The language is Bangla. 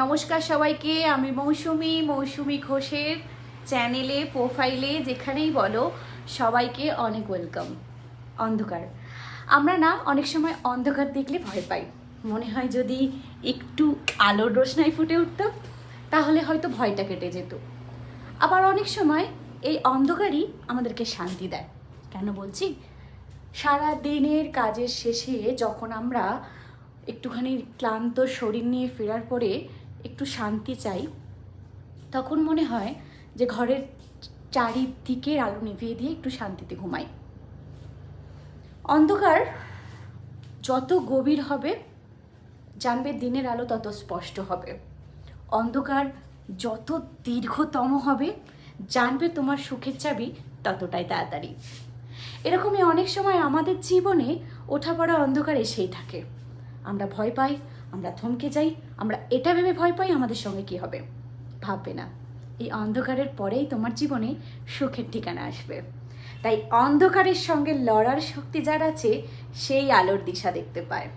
নমস্কার সবাইকে, আমি মৌসুমি ঘোষের চ্যানেলে প্রোফাইলে যেখানেই বলো সবাইকে অনেক ওয়েলকাম। অন্ধকার, আমরা না অনেক সময় অন্ধকার দেখলে ভয় পাই। মনে হয় যদি একটু আলোর রোশনাই ফুটে উঠত তাহলে হয়তো ভয়টা কেটে যেত। আবার অনেক সময় এই অন্ধকারই আমাদেরকে শান্তি দেয়। কেন বলছি? সারা দিনের কাজের শেষে যখন আমরা একটুখানি ক্লান্ত শরীর নিয়ে ফেরার পরে একটু শান্তি চাই, তখন মনে হয় যে ঘরের চারিদিকের আলো নিভিয়ে দিয়ে একটু শান্তিতে ঘুমাই। অন্ধকার যত গভীর হবে জানবে দিনের আলো তত স্পষ্ট হবে। অন্ধকার যত দীর্ঘতম হবে জানবে তোমার সুখের চাবি ততটাই তাড়াতাড়ি। এরকমই অনেক সময় আমাদের জীবনে ওঠাপড়া অন্ধকার এসেই থাকে। আমরা ভয় পাই, আমরা থমকে যাই, আমরা এটা ভেবে ভয় পাই আমাদের সঙ্গে কী হবে। ভাববে না, এই অন্ধকারের পরেই তোমার জীবনে সুখের ঠিকানা আসবে। তাই অন্ধকারের সঙ্গে লড়ার শক্তি যার আছে সেই আলোর দিশা দেখতে পায়।